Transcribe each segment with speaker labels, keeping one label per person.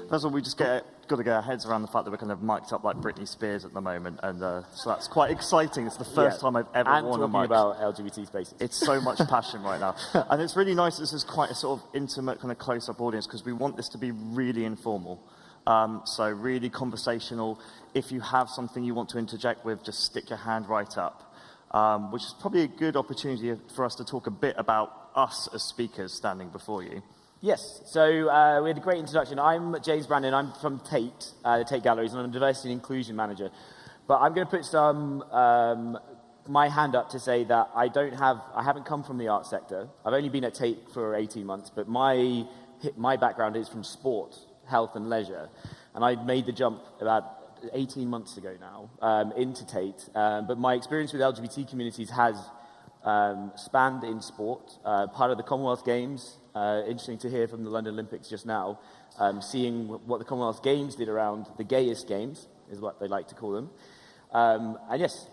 Speaker 1: First of all, we just got to get our heads around the fact that we're kind of mic'd up like Britney Spears at the moment, and so that's quite exciting. It's the first time I've ever worn a mic.
Speaker 2: And talking about LGBT spaces.
Speaker 1: It's so much passion right now. And it's really nice this is quite a sort of intimate, kind of close-up audience, because we want this to be really informal. So really conversational. If you have something you want to interject with, just stick your hand right up, which is probably a good opportunity for us to talk a bit about us as speakers standing before you.
Speaker 2: Yes, so we had a great introduction. I'm James Brandon, I'm from Tate, the Tate Galleries, and I'm a Diversity and Inclusion Manager. But I'm going to put my hand up to say that I haven't come from the arts sector. I've only been at Tate for 18 months, but my background is from sport, health and leisure. And I made the jump about 18 months ago now into Tate. But my experience with LGBT communities has spanned in sport, part of the Commonwealth Games. Interesting to hear from the London Olympics just now, seeing what the Commonwealth Games did around the gayest games, is what they like to call them. And yes,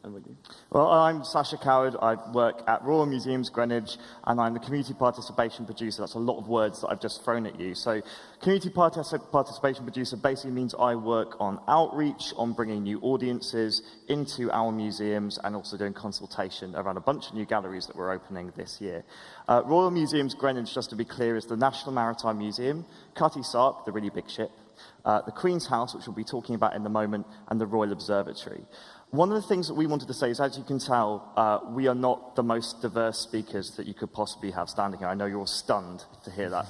Speaker 2: I'm with you.
Speaker 1: Well, I'm Sasha Coward. I work at Royal Museums Greenwich, and I'm the community participation producer. That's a lot of words that I've just thrown at you. So community participation producer basically means I work on outreach, on bringing new audiences into our museums, and also doing consultation around a bunch of new galleries that we're opening this year. Royal Museums Greenwich, just to be clear, is the National Maritime Museum, Cutty Sark, the really big ship, the Queen's House, which we'll be talking about in a moment, and the Royal Observatory. One of the things that we wanted to say is, as you can tell, we are not the most diverse speakers that you could possibly have standing here. I know you're all stunned to hear that.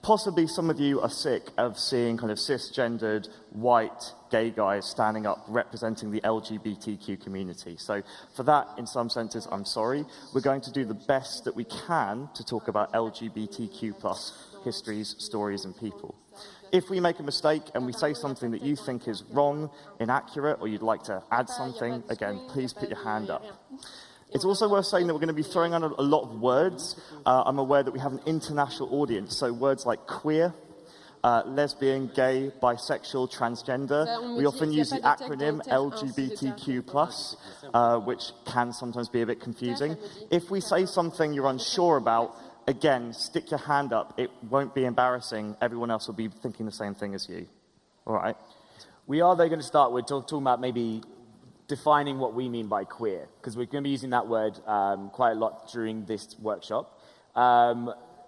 Speaker 1: Possibly some of you are sick of seeing kind of cisgendered, white, gay guys standing up representing the LGBTQ community. So for that, in some senses, I'm sorry. We're going to do the best that we can to talk about LGBTQ plus histories, stories, and people. If we make a mistake and we say something that you think is wrong, inaccurate, or you'd like to add something, again, please put your hand up. It's also worth saying that we're going to be throwing out a lot of words. I'm aware that we have an international audience, so words like queer, lesbian, gay, bisexual, transgender. We often use the acronym LGBTQ+, which can sometimes be a bit confusing. If we say something you're unsure about, again, stick your hand up. It won't be embarrassing. Everyone else will be thinking the same thing as you. All right?
Speaker 2: We are, though, going to start with talking about maybe defining what we mean by queer, because we're going to be using that word quite a lot during this workshop.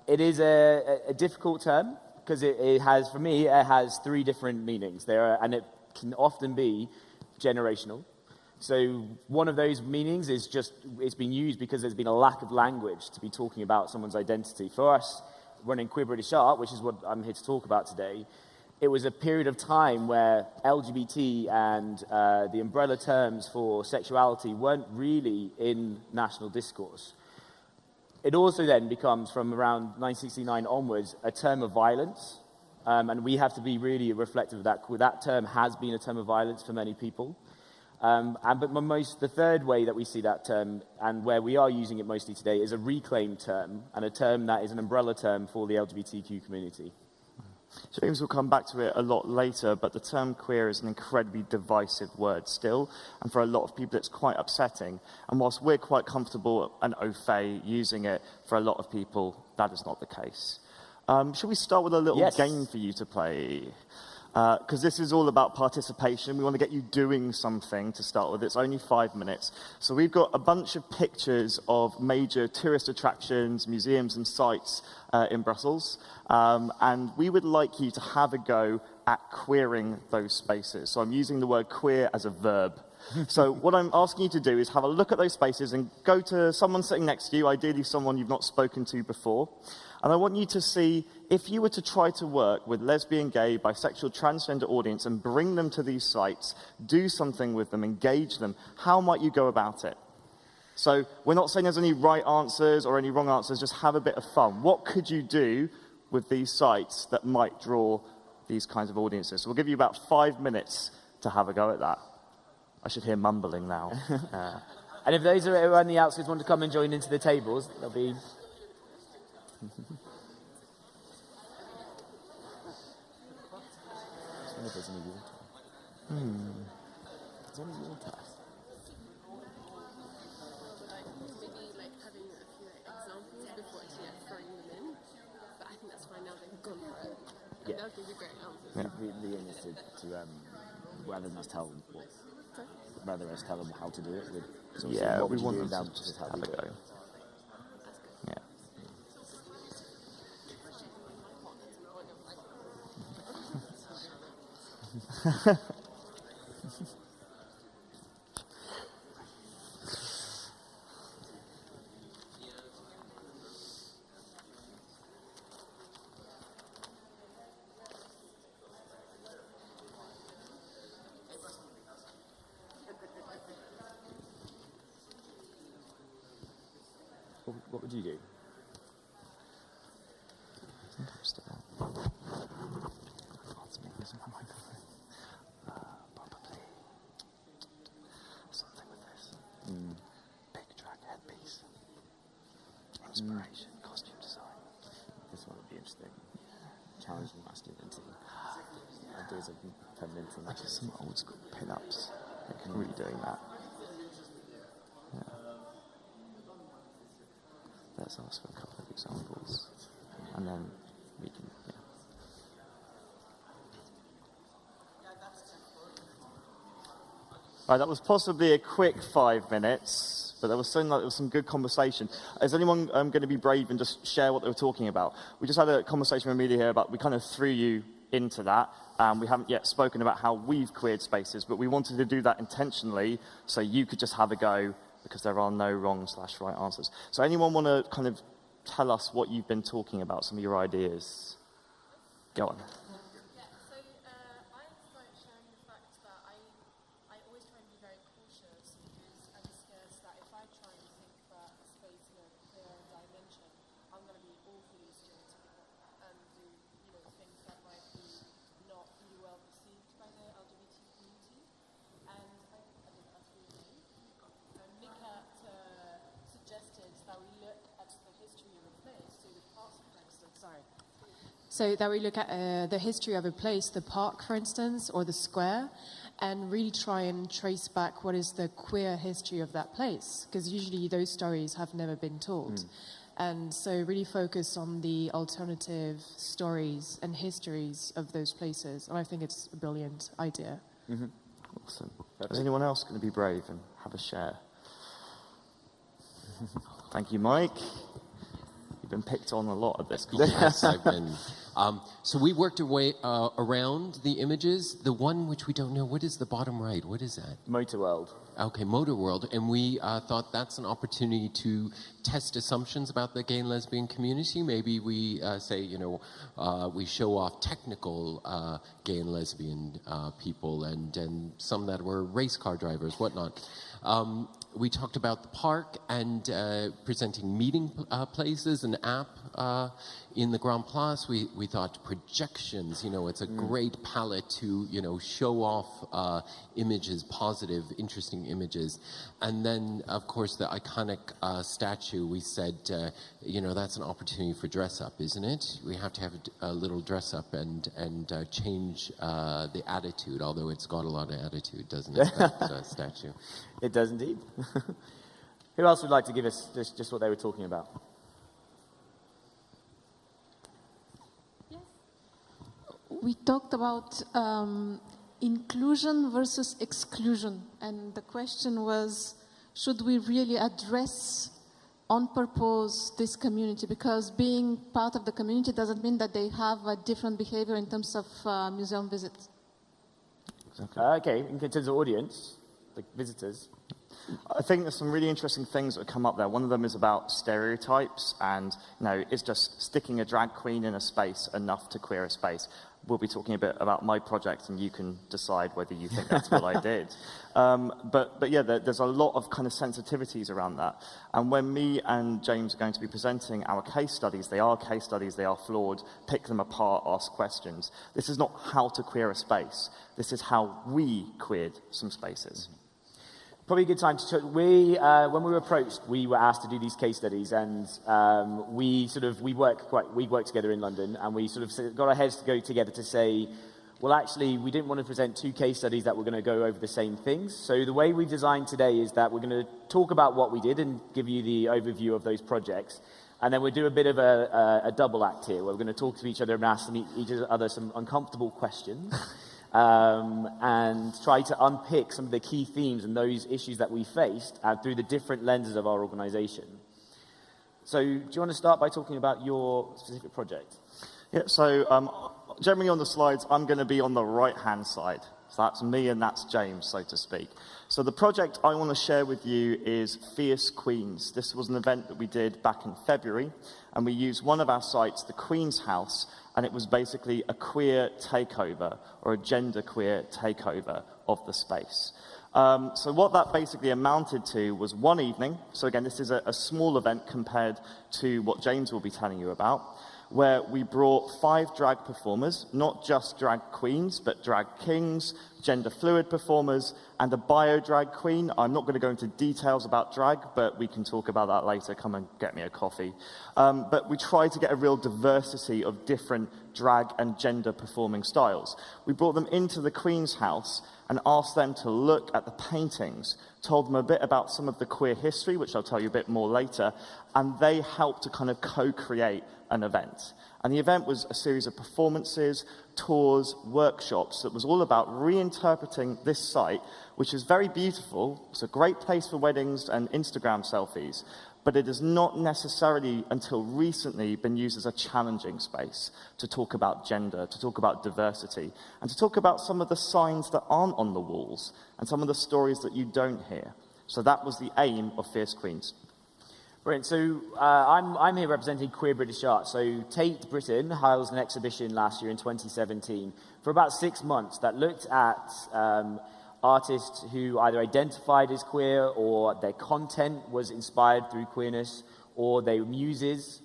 Speaker 2: It is a difficult term, because it has, for me, it has three different meanings. And it can often be generational. So one of those meanings is just, it's been used because there's been a lack of language to be talking about someone's identity. For us, running Queer British Art, which is what I'm here to talk about today, it was a period of time where LGBT and the umbrella terms for sexuality weren't really in national discourse. It also then becomes, from around 1969 onwards, a term of violence. And we have to be really reflective of that. That term has been a term of violence for many people. But the third way that we see that term, and where we are using it mostly today, is a reclaimed term, and a term that is an umbrella term for the LGBTQ community.
Speaker 1: James will come back to it a lot later, but the term queer is an incredibly divisive word still, and for a lot of people it's quite upsetting. And whilst we're quite comfortable and au fait using it, for a lot of people that is not the case. Shall we start with a little game for you to play? Because this is all about participation. We want to get you doing something to start with. It's only 5 minutes. So we've got a bunch of pictures of major tourist attractions, museums and sites in Brussels. And we would like you to have a go at queering those spaces. So I'm using the word queer as a verb. So what I'm asking you to do is have a look at those spaces and go to someone sitting next to you, ideally someone you've not spoken to before. And I want you to see, if you were to try to work with lesbian, gay, bisexual, transgender audience and bring them to these sites, do something with them, engage them, how might you go about it? So we're not saying there's any right answers or any wrong answers, just have a bit of fun. What could you do with these sites that might draw these kinds of audiences? So we'll give you about 5 minutes to have a go at that. I should hear mumbling now.
Speaker 2: And if those who are on the outskirts want to come and join into the tables, there'll be... There's any water. There's only water.
Speaker 3: Maybe like having a few examples before actually throwing them in. But I think that's fine now. They've gone for it.
Speaker 2: Yeah.
Speaker 3: That would be great.
Speaker 2: The aim is to rather than us tell them how to do it.
Speaker 1: We want them to just have a go. Yeah.
Speaker 2: What would you do?
Speaker 1: Probably something with this. Big drag headpiece. Inspiration, costume design.
Speaker 2: This one would be interesting. Challenging masculinity. Ideas of femininity.
Speaker 1: Actually, some old school pin-ups. They can really doing that. Yeah. Let's ask for a couple of examples, and then we can. Yeah. Right, that was possibly a quick 5 minutes, but there was some good conversation. Is anyone going to be brave and just share what they were talking about? We just had a conversation with Amelia here about, we kind of threw you into that. We haven't yet spoken about how we've queered spaces, but we wanted to do that intentionally so you could just have a go, because there are no wrong/right answers. So anyone want to kind of tell us what you've been talking about, some of your ideas? Go on.
Speaker 3: Yeah, so I like sharing the fact that I always try and be very cautious, because I'm scared that if I try and think that a space in a clear dimension, I'm going to be awfully stereotypical and do things that might be not really well perceived by the LGBT community. And I think that's really Mika suggested that we look at the history of a place, so the park, for instance. So that we look at the history of a place, the park, for instance, or the square, and really try and trace back what is the queer history of that place, because usually those stories have never been told. And so really focus on the alternative stories and histories of those places. And I think it's a brilliant idea.
Speaker 1: Awesome. Is anyone else going to be brave and have a share? Thank you, Mike. You've been picked on a lot of this.
Speaker 4: Yes, I've been. So we worked our way around the images. The one which we don't know, what is the bottom right? What is that?
Speaker 2: Motor World.
Speaker 4: Okay, Motor World. And we thought that's an opportunity to test assumptions about the gay and lesbian community. Maybe we say, we show off technical gay and lesbian people and some that were race car drivers, whatnot. We talked about the park and presenting meeting places, an app in the Grand Place. We thought projections, it's a great palette to, show off images, positive, interesting images. And then, of course, the iconic statue, we said, that's an opportunity for dress up, isn't it? We have to have a little dress up and change the attitude, although it's got a lot of attitude, doesn't it, that statue?
Speaker 2: It does indeed. Who else would like to give us just what they were talking about?
Speaker 5: Yes. We talked about inclusion versus exclusion, and the question was, should we really address on purpose this community? Because being part of the community doesn't mean that they have a different behavior in terms of museum visits.
Speaker 2: Exactly. Okay, in terms of audience, the visitors.
Speaker 1: I think there's some really interesting things that come up there. One of them is about stereotypes, and is just sticking a drag queen in a space enough to queer a space? We'll be talking a bit about my project, and you can decide whether you think that's what I did. But yeah, there's a lot of kind of sensitivities around that. And when me and James are going to be presenting our case studies, they are flawed, pick them apart, ask questions. This is not how to queer a space. This is how we queered some spaces.
Speaker 2: Probably a good time to when we were approached, we were asked to do these case studies, and we work together in London, and we sort of got our heads to go together to say, well, actually, we didn't want to present two case studies that were going to go over the same things. So the way we designed today is that we're going to talk about what we did and give you the overview of those projects. And then we'll do a bit of a double act here, where we're going to talk to each other and ask each other some uncomfortable questions, and try to unpick some of the key themes and those issues that we faced through the different lenses of our organization. So do you want to start by talking about your specific project?
Speaker 1: Yeah, so generally on the slides, I'm going to be on the right-hand side. So that's me and that's James, so to speak. So the project I want to share with you is Fierce Queens. This was an event that we did back in February, and we used one of our sites, the Queen's House, and it was basically a queer takeover, or a genderqueer takeover of the space. So what that basically amounted to was one evening. So again, this is a small event compared to what James will be telling you about, where we brought 5 drag performers, not just drag queens, but drag kings, gender fluid performers, and a bio drag queen. I'm not going to go into details about drag, but we can talk about that later. Come and get me a coffee. But we tried to get a real diversity of different drag and gender performing styles. We brought them into the Queen's House and asked them to look at the paintings, told them a bit about some of the queer history, which I'll tell you a bit more later, and they helped to kind of co-create an event. And the event was a series of performances, tours, workshops that was all about reinterpreting this site, which is very beautiful. It's a great place for weddings and Instagram selfies, but it has not necessarily until recently been used as a challenging space to talk about gender, to talk about diversity, and to talk about some of the signs that aren't on the walls and some of the stories that you don't hear. So that was the aim of Fierce Queens.
Speaker 2: Brilliant. So I'm here representing Queer British Art. So Tate Britain held an exhibition last year in 2017 for about 6 months that looked at artists who either identified as queer, or their content was inspired through queerness, or their muses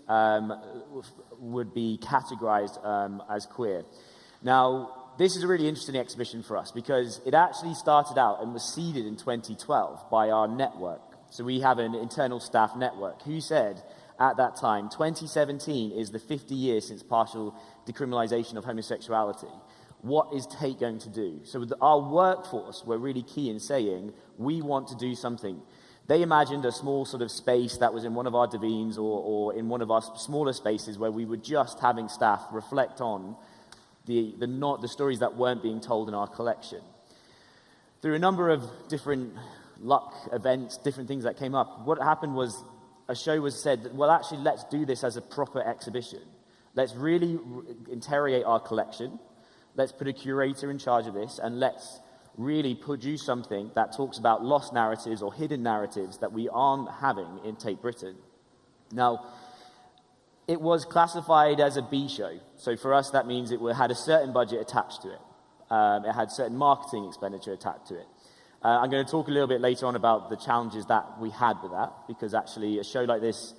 Speaker 2: would be categorized as queer. Now, this is a really interesting exhibition for us because it actually started out and was seeded in 2012 by our network. So we have an internal staff network who said at that time, 2017 is the 50 years since partial decriminalisation of homosexuality. What is Tate going to do? So our workforce were really key in saying, we want to do something. They imagined a small sort of space that was in one of our divines or in one of our smaller spaces where we were just having staff reflect on the stories that weren't being told in our collection. Through a number of different luck events, different things that came up, what happened was a show was said, well, actually, let's do this as a proper exhibition. Let's really interrogate our collection. Let's put a curator in charge of this, and let's really produce something that talks about lost narratives or hidden narratives that we aren't having in Tate Britain. Now, it was classified as a B show. So for us, that means it had a certain budget attached to it. It had certain marketing expenditure attached to it. I'm going to talk a little bit later on about the challenges that we had with that, because actually a show like this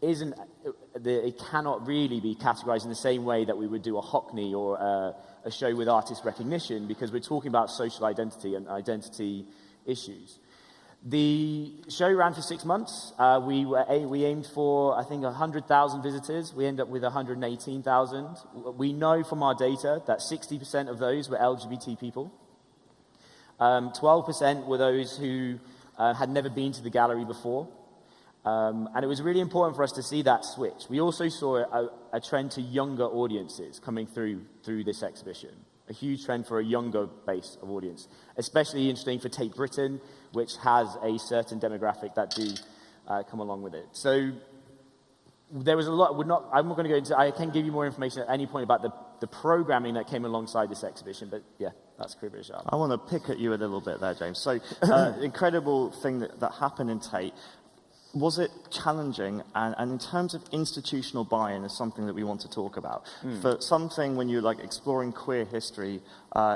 Speaker 2: it cannot really be categorized in the same way that we would do a Hockney or a show with artist recognition, because we're talking about social identity and identity issues. The show ran for 6 months. We aimed for, I think, 100,000 visitors. We ended up with 118,000. We know from our data that 60% of those were LGBT people. 12% were those who had never been to the gallery before. And it was really important for us to see that switch. We also saw a trend to younger audiences coming through this exhibition. A huge trend for a younger base of audience. Especially interesting for Tate Britain, which has a certain demographic that do come along with it. So there was a lot. I'm not going to go into. I can give you more information at any point about the programming that came alongside this exhibition. But yeah, that's Queer British Art.
Speaker 1: I want to pick at you a little bit there, James. So, incredible thing that happened in Tate. Was it challenging? And in terms of institutional buy-in, is something that we want to talk about. For something when you're like exploring queer history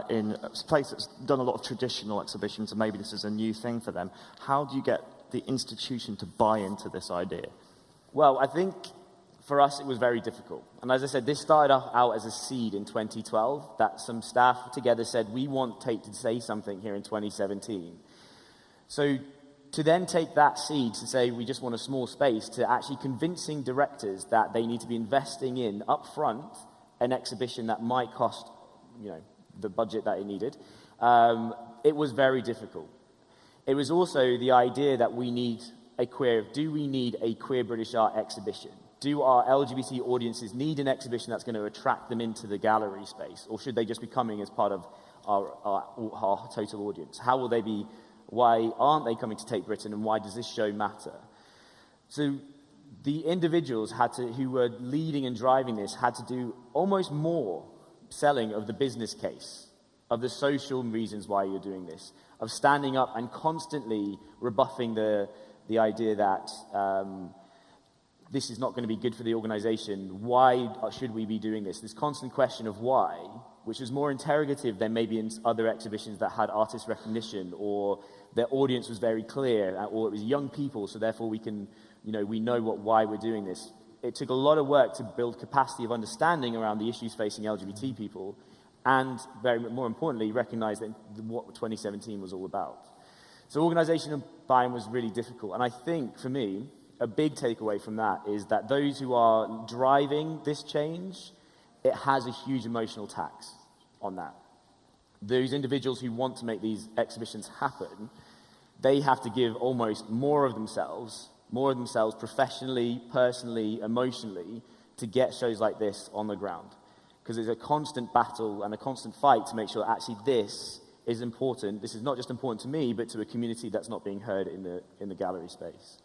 Speaker 1: in a place that's done a lot of traditional exhibitions, and maybe this is a new thing for them, how do you get the institution to buy into this idea?
Speaker 2: Well, I think for us it was very difficult. And as I said, this started out as a seed in 2012, that some staff together said, we want Tate to say something here in 2017. So to then take that seed to say we just want a small space, to actually convincing directors that they need to be investing in upfront an exhibition that might cost, the budget that it needed, it was very difficult. It was also the idea that we need do we need a queer British art exhibition? Do our LGBT audiences need an exhibition that's going to attract them into the gallery space? Or should they just be coming as part of our total audience? How will they be, why aren't they coming to Tate Britain, and why does this show matter? So the individuals who were leading and driving this had to do almost more selling of the business case, of the social reasons why you're doing this, of standing up and constantly rebuffing the idea that this is not going to be good for the organization. Why should we be doing this? This constant question of why, which was more interrogative than maybe in other exhibitions that had artist recognition, or their audience was very clear, or it was young people, so therefore we can, we know why we're doing this. It took a lot of work to build capacity of understanding around the issues facing LGBT people, and very more importantly, recognize that what 2017 was all about. So organization and buy-in was really difficult, and I think for me, a big takeaway from that is that those who are driving this change, it has a huge emotional tax on that. Those individuals who want to make these exhibitions happen, they have to give almost more of themselves professionally, personally, emotionally, to get shows like this on the ground. Because it's a constant battle and a constant fight to make sure actually this is important. This is not just important to me, but to a community that's not being heard in the gallery space.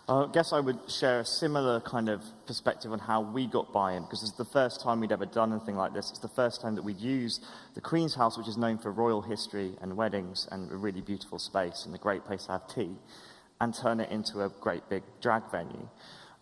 Speaker 1: I guess I would share a similar kind of perspective on how we got buy-in, because it's the first time we'd ever done anything like this. It's the first time that we'd used the Queen's House, which is known for royal history and weddings and a really beautiful space and a great place to have tea, and turn it into a great big drag venue.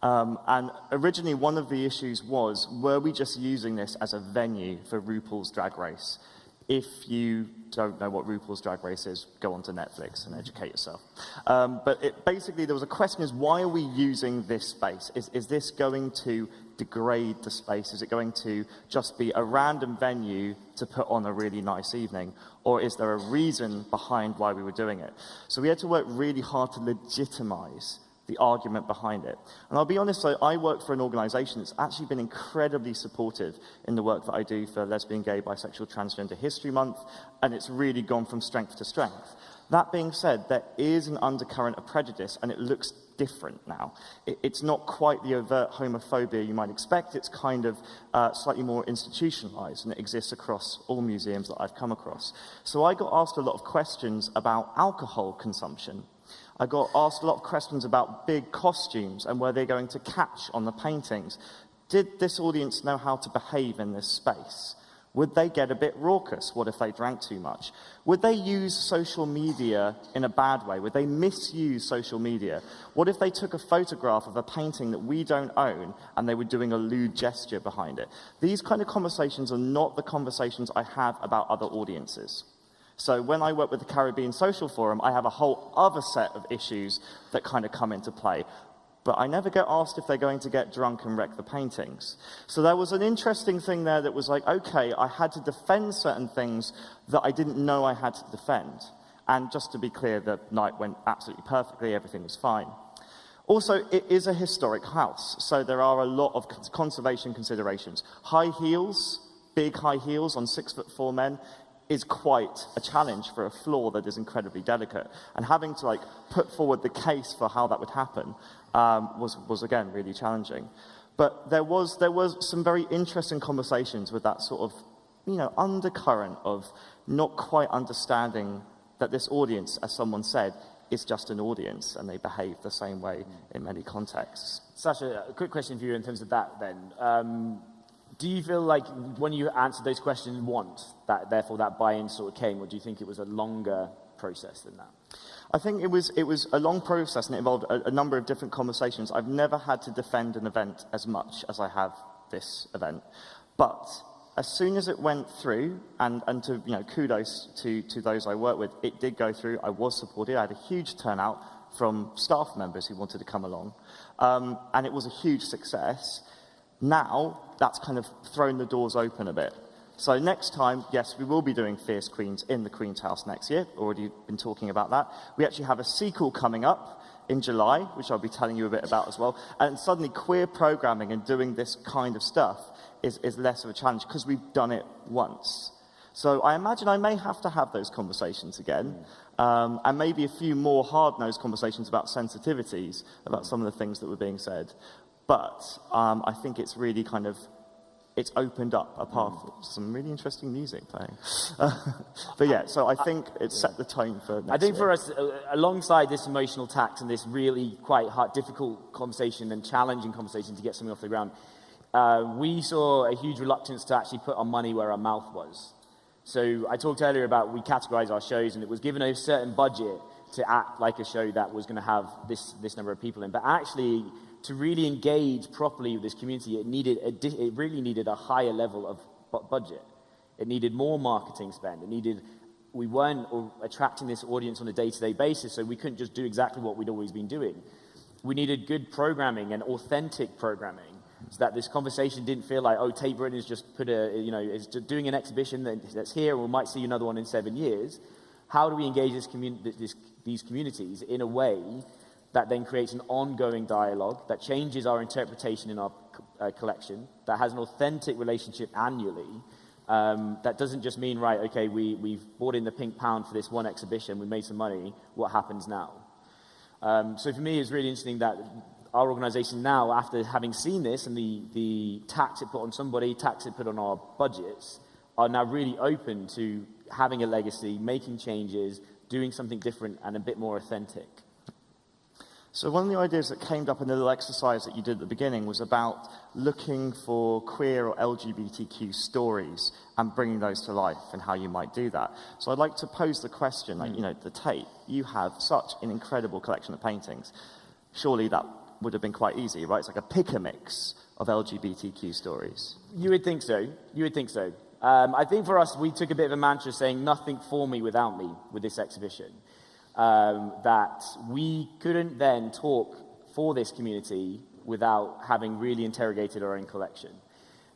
Speaker 1: And originally one of the issues was, were we just using this as a venue for RuPaul's Drag Race? If you don't know what RuPaul's Drag Race is, go onto Netflix and educate yourself. But basically there was a question is, why are we using this space? Is this going to degrade the space? Is it going to just be a random venue to put on a really nice evening? Or is there a reason behind why we were doing it? So we had to work really hard to legitimize the argument behind it. And I'll be honest, so I work for an organization that's actually been incredibly supportive in the work that I do for Lesbian, Gay, Bisexual, Transgender History Month, and it's really gone from strength to strength. That being said, there is an undercurrent of prejudice, and it looks different now. It's not quite the overt homophobia you might expect. It's kind of slightly more institutionalized, and it exists across all museums that I've come across. So I got asked a lot of questions about alcohol consumption. I got asked a lot of questions about big costumes and were they going to catch on the paintings. Did this audience know how to behave in this space? Would they get a bit raucous? What if they drank too much? Would they use social media in a bad way? Would they misuse social media? What if they took a photograph of a painting that we don't own and they were doing a lewd gesture behind it? These kind of conversations are not the conversations I have about other audiences. So when I work with the Caribbean Social Forum, I have a whole other set of issues that kind of come into play. But I never get asked if they're going to get drunk and wreck the paintings. So there was an interesting thing there that was like, okay, I had to defend certain things that I didn't know I had to defend. And just to be clear, the night went absolutely perfectly, everything was fine. Also, it is a historic house, so there are a lot of conservation considerations. High heels, big high heels on 6'4" men, is quite a challenge for a floor that is incredibly delicate. And having to put forward the case for how that would happen was again really challenging. But there was some very interesting conversations with that sort of undercurrent of not quite understanding that this audience, as someone said, is just an audience and they behave the same way in many contexts.
Speaker 2: Sasha, a quick question for you in terms of that then. Do you feel like when you answered those questions once, that therefore that buy-in sort of came, or do you think it was a longer process than that?
Speaker 1: I think it was a long process, and it involved a number of different conversations. I've never had to defend an event as much as I have this event. But as soon as it went through, and to kudos to those I work with, it did go through. I was supported. I had a huge turnout from staff members who wanted to come along, and it was a huge success. Now, that's kind of thrown the doors open a bit. So next time, yes, we will be doing Fierce Queens in the Queen's House next year. Already been talking about that. We actually have a sequel coming up in July, which I'll be telling you a bit about as well. And suddenly queer programming and doing this kind of stuff is less of a challenge because we've done it once. So I imagine I may have to have those conversations again, and maybe a few more hard-nosed conversations about sensitivities, about some of the things that were being said. But I think it's really kind of, it's opened up a path for some really interesting music playing. But yeah, so I think it's set the tone for next
Speaker 2: I think
Speaker 1: year.
Speaker 2: for us, alongside this emotional tax and this really quite hard, difficult conversation and challenging conversation to get something off the ground, we saw a huge reluctance to actually put our money where our mouth was. So I talked earlier about we categorize our shows, and it was given a certain budget to act like a show that was going to have this number of people in. But actually, to really engage properly with this community, it really needed a higher level of budget. It needed more marketing spend. We weren't attracting this audience on a day-to-day basis, so we couldn't just do exactly what we'd always been doing. We needed good programming and authentic programming, so that this conversation didn't feel like, oh, Tate Britain is just is just doing an exhibition that's here, and we might see another one in 7 years. How do we engage these communities in a way that then creates an ongoing dialogue, that changes our interpretation in our collection, that has an authentic relationship annually, that doesn't just mean, right, okay, we've bought in the pink pound for this one exhibition, we made some money, what happens now? So for me, it's really interesting that our organization now, after having seen this and the tax it put on somebody, tax it put on our budgets, are now really open to having a legacy, making changes, doing something different and a bit more authentic.
Speaker 1: So one of the ideas that came up in the little exercise that you did at the beginning was about looking for queer or LGBTQ stories and bringing those to life and how you might do that. So I'd like to pose the question, like, the Tate, you have such an incredible collection of paintings. Surely that would have been quite easy, right? It's like a pick-a-mix of LGBTQ stories.
Speaker 2: You would think so. I think for us, we took a bit of a mantra saying nothing for me without me with this exhibition. That we couldn't then talk for this community without having really interrogated our own collection.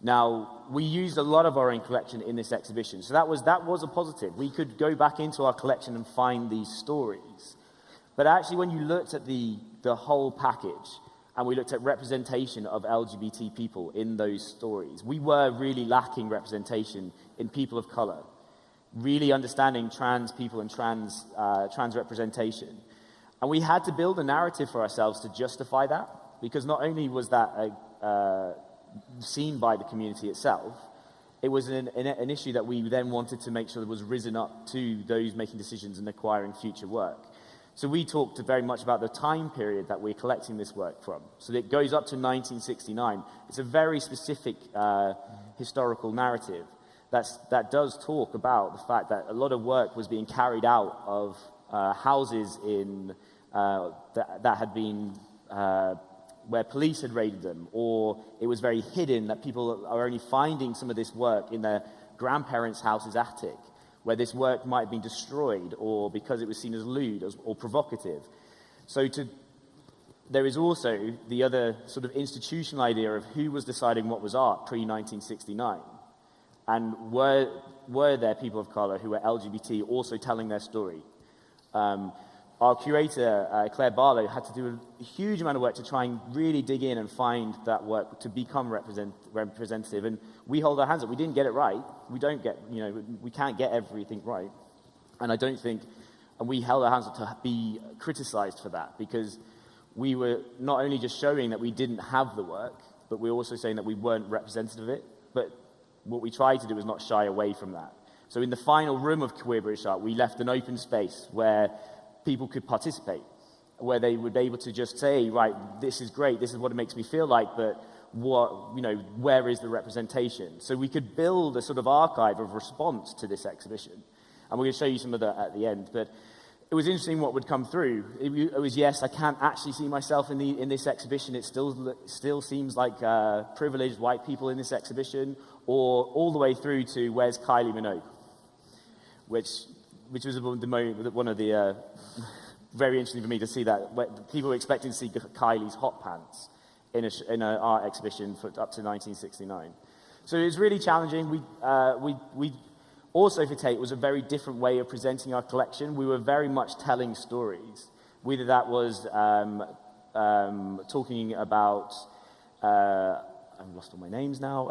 Speaker 2: Now, we used a lot of our own collection in this exhibition, so that was a positive. We could go back into our collection and find these stories. But actually, when you looked at the whole package, and we looked at representation of LGBT people in those stories, we were really lacking representation in people of color. Really understanding trans people and trans representation. And we had to build a narrative for ourselves to justify that, because not only was that seen by the community itself, it was an issue that we then wanted to make sure that was risen up to those making decisions and acquiring future work. So we talked very much about the time period that we're collecting this work from. So it goes up to 1969. It's a very specific historical narrative that does talk about the fact that a lot of work was being carried out of houses that had been where police had raided them, or it was very hidden, that people are only finding some of this work in their grandparents' house's attic, where this work might have been destroyed, or because it was seen as lewd or provocative. So there is also the other sort of institutional idea of who was deciding what was art pre-1969. And were there people of color who were LGBT also telling their story? Our curator, Claire Barlow, had to do a huge amount of work to try and really dig in and find that work to become representative. And we hold our hands up. We didn't get it right. We can't get everything right. And I don't think, and we held our hands up to be criticized for that, because we were not only just showing that we didn't have the work, but we were also saying that we weren't representative of it. But what we tried to do was not shy away from that. So in the final room of Queer British Art, we left an open space where people could participate, where they would be able to just say, right, this is great, this is what it makes me feel like, but where is the representation? So we could build a sort of archive of response to this exhibition. And we're going to show you some of that at the end. But it was interesting what would come through. It was, yes, I can't actually see myself in this exhibition. It still seems like privileged white people in this exhibition, or all the way through to where's Kylie Minogue, which was one of the very interesting for me to see that people were expecting to see Kylie's hot pants in an art exhibition up to 1969. So it was really challenging. We also, for Tate, was a very different way of presenting our collection. We were very much telling stories, whether that was talking about I've lost all my names now,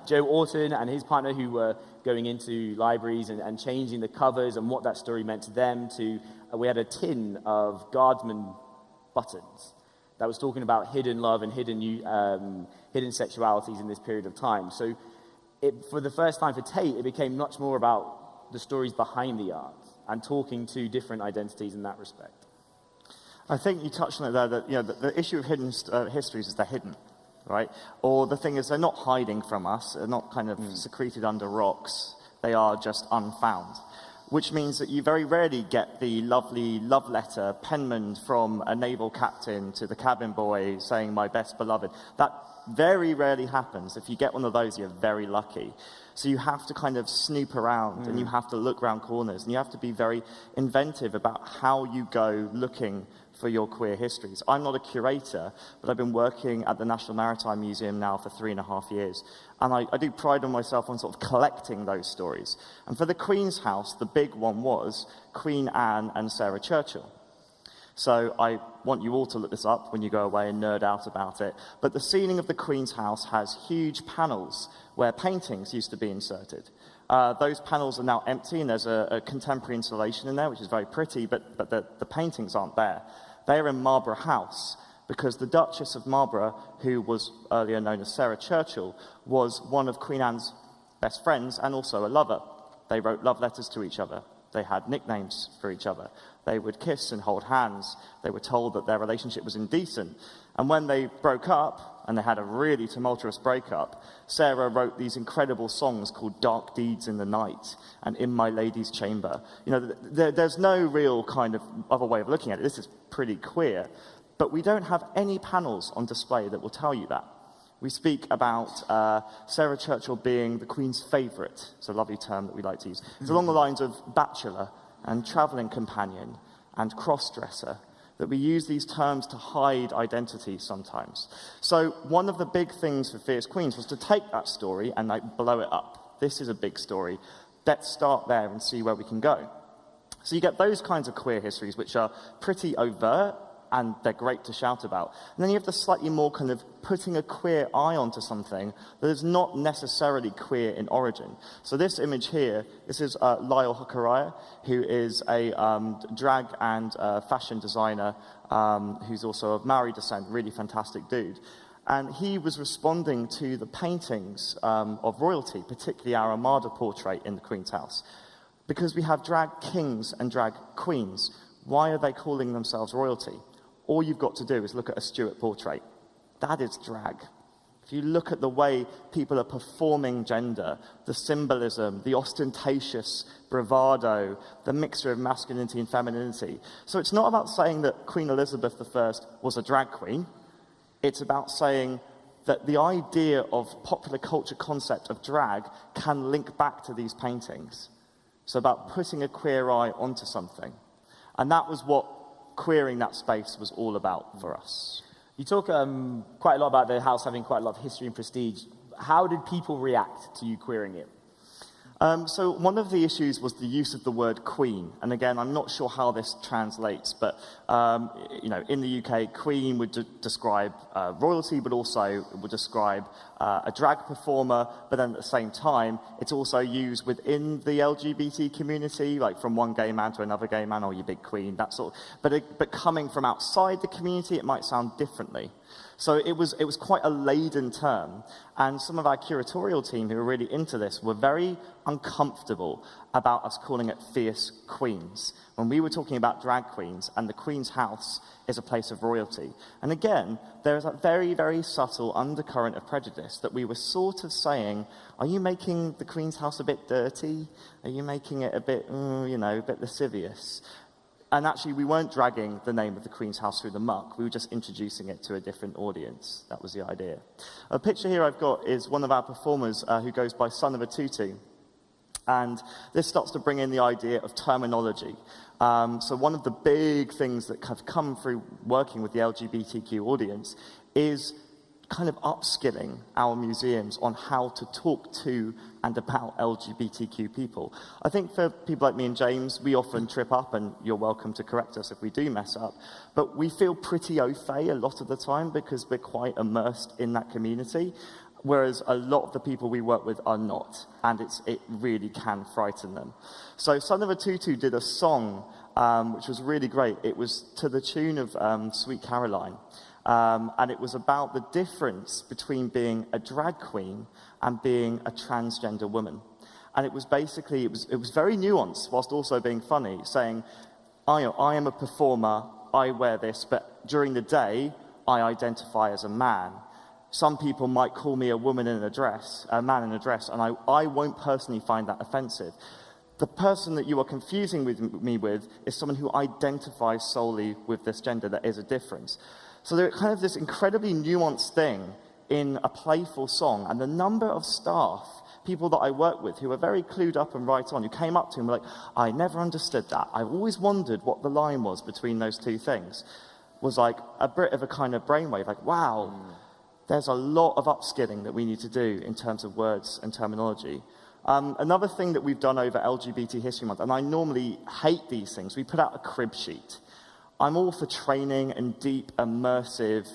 Speaker 2: Joe Orton and his partner, who were going into libraries and changing the covers and what that story meant to them, to we had a tin of Guardsman buttons that was talking about hidden love and hidden sexualities in this period of time. So for the first time for Tate, it became much more about the stories behind the art and talking to different identities in that respect.
Speaker 1: I think you touched on it there, that the issue of hidden histories is they're hidden, right? Or the thing is, they're not hiding from us, they're not kind of secreted under rocks, they are just unfound. Which means that you very rarely get the lovely love letter penmaned from a naval captain to the cabin boy saying, "My best beloved." That very rarely happens. If you get one of those, you're very lucky. So you have to kind of snoop around and you have to look around corners and you have to be very inventive about how you go looking for your queer histories. I'm not a curator, but I've been working at the National Maritime Museum now for 3.5 years. And I do pride on myself on sort of collecting those stories. And for the Queen's House, the big one was Queen Anne and Sarah Churchill. So I want you all to look this up when you go away and nerd out about it. But the ceiling of the Queen's House has huge panels where paintings used to be inserted. Those panels are now empty, and there's a contemporary installation in there, which is very pretty, but the paintings aren't there. They're in Marlborough House, because the Duchess of Marlborough, who was earlier known as Sarah Churchill, was one of Queen Anne's best friends and also a lover. They wrote love letters to each other. They had nicknames for each other. They would kiss and hold hands. They were told that their relationship was indecent. And when they broke up, and they had a really tumultuous breakup, Sarah wrote these incredible songs called Dark Deeds in the Night and In My Lady's Chamber. There's no real kind of other way of looking at it. This is pretty queer. But we don't have any panels on display that will tell you that. We speak about Sarah Churchill being the Queen's favourite. It's a lovely term that we like to use. It's along the lines of bachelor and travelling companion and cross-dresser, that we use these terms to hide identity sometimes. So one of the big things for Fierce Queens was to take that story and blow it up. This is a big story. Let's start there and see where we can go. So you get those kinds of queer histories, which are pretty overt, and they're great to shout about. And then you have the slightly more kind of putting a queer eye onto something that is not necessarily queer in origin. So this image here, this is Lyle Hokaraya, who is a drag and fashion designer who's also of Maori descent, really fantastic dude. And he was responding to the paintings of royalty, particularly our Armada portrait in the Queen's House. Because we have drag kings and drag queens, why are they calling themselves royalty? All you've got to do is look at a Stuart portrait. That is drag. If you look at the way people are performing gender, the symbolism, the ostentatious bravado, the mixture of masculinity and femininity. So it's not about saying that Queen Elizabeth I was a drag queen. It's about saying that the idea of popular culture concept of drag can link back to these paintings. So about putting a queer eye onto something. And that was what queering that space was all about for us.
Speaker 2: You talk quite a lot about the house having quite a lot of history and prestige. How did people react to you queering it?
Speaker 1: So one of the issues was the use of the word queen. And again, I'm not sure how this translates, but in the UK, queen would describe royalty, but also would describe a drag performer. But then at the same time, it's also used within the LGBT community, like from one gay man to another gay man, or you big queen, that sort of. But coming from outside the community, it might sound differently. So it was quite a laden term, and some of our curatorial team who were really into this were very uncomfortable about us calling it fierce queens, when we were talking about drag queens, and the Queen's House is a place of royalty. And again, there is a very, very subtle undercurrent of prejudice that we were sort of saying, are you making the Queen's House a bit dirty? Are you making it a bit, a bit lascivious? And actually, we weren't dragging the name of the Queen's House through the muck. We were just introducing it to a different audience. That was the idea. A picture here I've got is one of our performers who goes by Son of a Tutu. And this starts to bring in the idea of terminology. So one of the big things that have come through working with the LGBTQ audience is kind of upskilling our museums on how to talk to and about LGBTQ people. I think for people like me and James, we often trip up, and you're welcome to correct us if we do mess up, but we feel pretty au fait a lot of the time because we're quite immersed in that community, whereas a lot of the people we work with are not, and it really can frighten them. So Son of a Tutu did a song which was really great. It was to the tune of Sweet Caroline. And it was about the difference between being a drag queen and being a transgender woman. And it was basically, it was very nuanced whilst also being funny, saying, I am a performer, I wear this, but during the day, I identify as a man. Some people might call me a woman in a dress, a man in a dress, and I won't personally find that offensive. The person that you are confusing me with is someone who identifies solely with this gender. There is a difference. So there's kind of this incredibly nuanced thing in a playful song, and the number of staff, people that I work with who are very clued up and right on, who came up to me and were like, I never understood that. I've always wondered what the line was between those two things. Was like a bit of a kind of brainwave, like, wow, there's a lot of upskilling that we need to do in terms of words and terminology. Another thing that we've done over LGBT History Month, and I normally hate these things, we put out a crib sheet. I'm all for training and deep, immersive,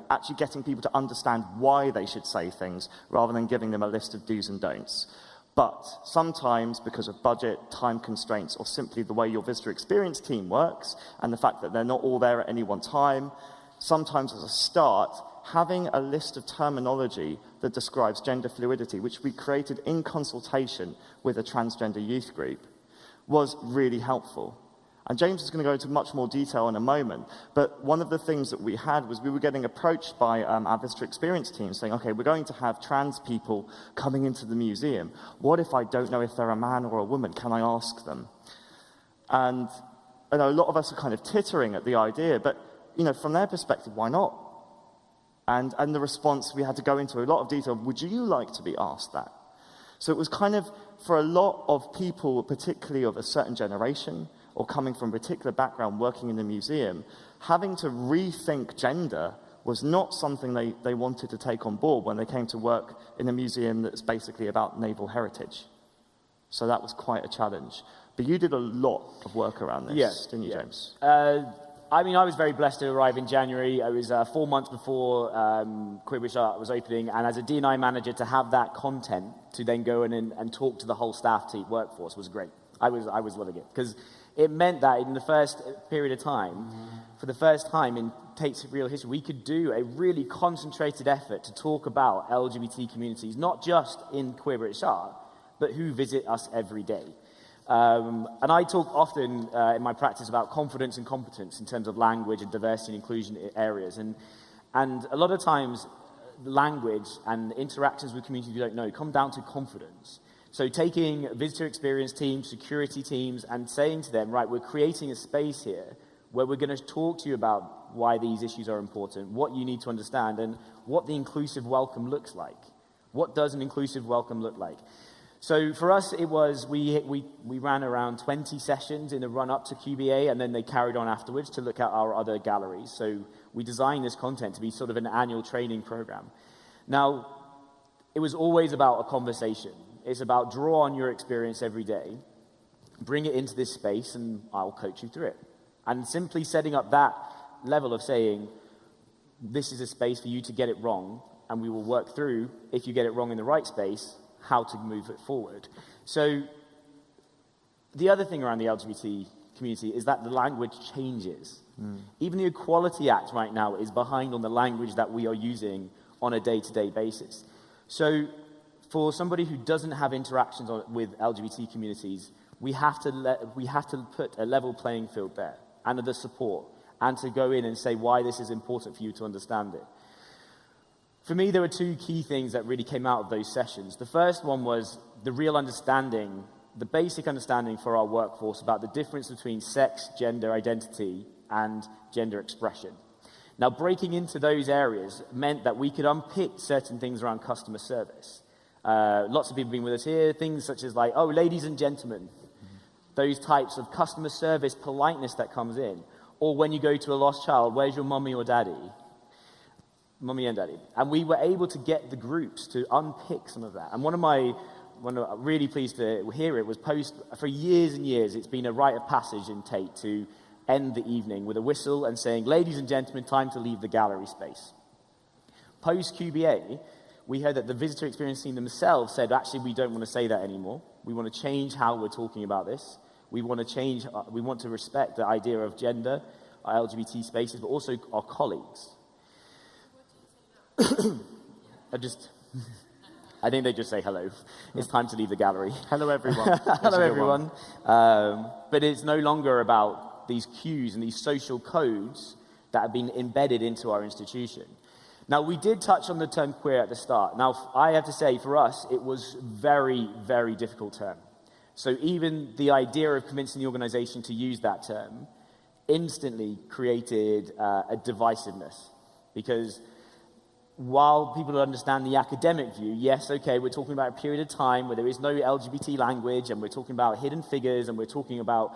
Speaker 1: actually getting people to understand why they should say things rather than giving them a list of do's and don'ts. But sometimes, because of budget, time constraints, or simply the way your visitor experience team works, and the fact that they're not all there at any one time, sometimes as a start, having a list of terminology that describes gender fluidity, which we created in consultation with a transgender youth group, was really helpful. And James is going to go into much more detail in a moment, but one of the things that we had was we were getting approached by our visitor experience team saying, okay, we're going to have trans people coming into the museum. What if I don't know if they're a man or a woman? Can I ask them? And a lot of us are kind of tittering at the idea, but from their perspective, why not? And the response, we had to go into a lot of detail. Would you like to be asked that? So it was kind of, for a lot of people, particularly of a certain generation, or coming from a particular background working in the museum, having to rethink gender was not something they wanted to take on board when they came to work in a museum that's basically about naval heritage. So that was quite a challenge. But you did a lot of work around this, didn't you, James?
Speaker 2: I was very blessed to arrive in January. I was 4 months before Greenwich was opening, and as a D&I manager, to have that content to then go in and talk to the whole staff team workforce was great. I was loving it, because it meant that in the first period of time, for the first time in Tate's real history, we could do a really concentrated effort to talk about LGBT communities, not just in Queer British art, but who visit us every day. And I talk often in my practice about confidence and competence in terms of language and diversity and inclusion areas. And a lot of times, language and interactions with communities you don't know come down to confidence. So taking visitor experience teams, security teams, and saying to them, right, we're creating a space here where we're going to talk to you about why these issues are important, what you need to understand, and what the inclusive welcome looks like. What does an inclusive welcome look like? So for us, it was, we ran around 20 sessions in the run-up to QBA, and then they carried on afterwards to look at our other galleries. So we designed this content to be sort of an annual training program. Now, it was always about a conversation. It's about draw on your experience every day, bring it into this space, and I'll coach you through it. And simply setting up that level of saying, this is a space for you to get it wrong, and we will work through, if you get it wrong in the right space, how to move it forward. So the other thing around the LGBT community is that the language changes. Even the Equality Act right now is behind on the language that we are using on a day-to-day basis. So for somebody who doesn't have interactions with LGBT communities, we have to put a level playing field there, and the support, and to go in and say why this is important for you to understand it. For me, there were two key things that really came out of those sessions. The first one was the real understanding, the basic understanding for our workforce about the difference between sex, gender identity, and gender expression. Now, breaking into those areas meant that we could unpick certain things around customer service. Lots of people have been with us here, things such as like, oh, ladies and gentlemen, those types of customer service politeness that comes in. Or when you go to a lost child, where's your mummy or daddy? Mummy and Daddy. And we were able to get the groups to unpick some of that. And I'm really pleased to hear it, was for years and years, it's been a rite of passage in Tate to end the evening with a whistle and saying, ladies and gentlemen, time to leave the gallery space. Post-QBA, we heard that the visitor experience team themselves said, actually, we don't want to say that anymore. We want to change how we're talking about this. We want to respect the idea of gender, our LGBT spaces, but also our colleagues. I think they just say hello. It's time to leave the gallery.
Speaker 1: Hello, everyone.
Speaker 2: Hello, everyone. But it's no longer about these cues and these social codes that have been embedded into our institution. Now, we did touch on the term queer at the start. Now, I have to say, for us, it was very, very difficult term. So even the idea of convincing the organization to use that term instantly created a divisiveness. Because while people understand the academic view, yes, okay, we're talking about a period of time where there is no LGBT language, and we're talking about hidden figures, and we're talking about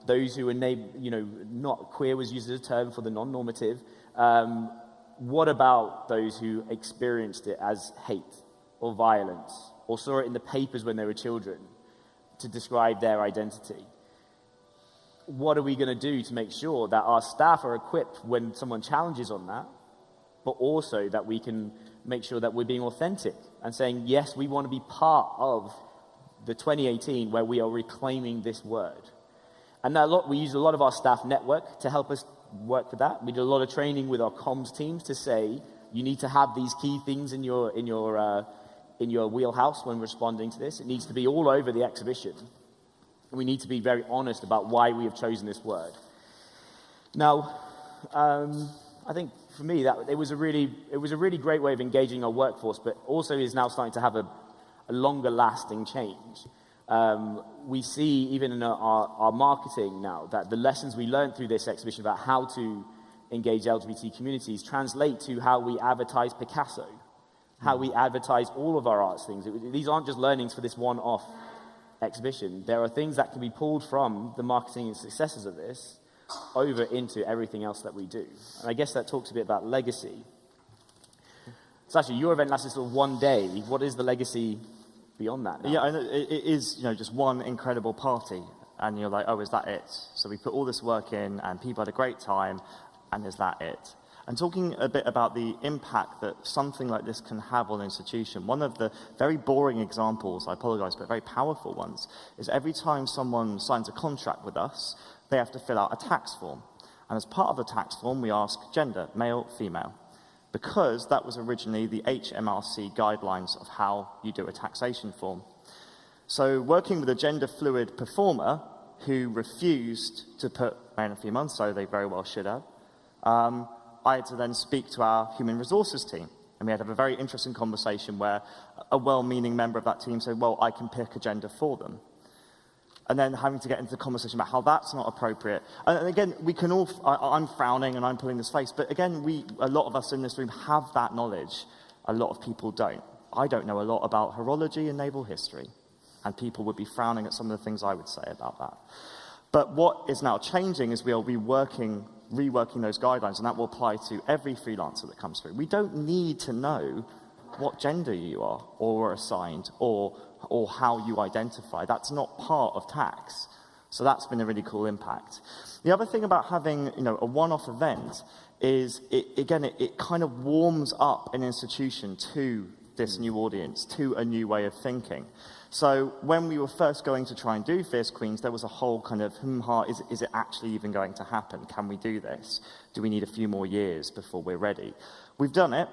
Speaker 2: those who are not queer was used as a term for the non-normative. What about those who experienced it as hate or violence, or saw it in the papers when they were children to describe their identity? What are we going to do to make sure that our staff are equipped when someone challenges on that, but also that we can make sure that we're being authentic and saying, yes, we want to be part of the 2018 where we are reclaiming this word. And we use a lot of our staff network to help us work with that. We did a lot of training with our comms teams to say, you need to have these key things in your wheelhouse when responding to this. It needs to be all over the exhibition. And we need to be very honest about why we have chosen this word. Now, I think for me that it was a really great way of engaging our workforce, but also is now starting to have a longer lasting change. We see even in our marketing now that the lessons we learned through this exhibition about how to engage LGBT communities translate to how we advertise Picasso, how we advertise all of our arts things. These aren't just learnings for this one-off exhibition. There are things that can be pulled from the marketing and successes of this over into everything else that we do. And I guess that talks a bit about legacy. Sasha, your event lasted sort of one day. What is the legacy beyond that now?
Speaker 1: Yeah, and it is, just one incredible party, and you're like, oh, is that it? So we put all this work in, and people had a great time, and is that it? And talking a bit about the impact that something like this can have on an institution, one of the very boring examples, I apologize, but very powerful ones, is every time someone signs a contract with us, they have to fill out a tax form. And as part of the tax form, we ask gender, male, female, because that was originally the HMRC guidelines of how you do a taxation form. So working with a gender-fluid performer who refused to put male and female, so they very well should have, I had to then speak to our human resources team. And we had to have a very interesting conversation where a well-meaning member of that team said, well, I can pick a gender for them. And then having to get into the conversation about how that's not appropriate. And again, we can all, I'm frowning and I'm pulling this face, but again, a lot of us in this room have that knowledge. A lot of people don't. I don't know a lot about horology and naval history, and people would be frowning at some of the things I would say about that. But what is now changing is we'll be reworking those guidelines, and that will apply to every freelancer that comes through. We don't need to know what gender you are, or are assigned, or how you identify. That's not part of tax. So that's been a really cool impact. The other thing about having a one-off event is, it kind of warms up an institution to this new audience, to a new way of thinking. So when we were first going to try and do Fierce Queens, there was a whole kind of, is it actually even going to happen? Can we do this? Do we need a few more years before we're ready? We've done it.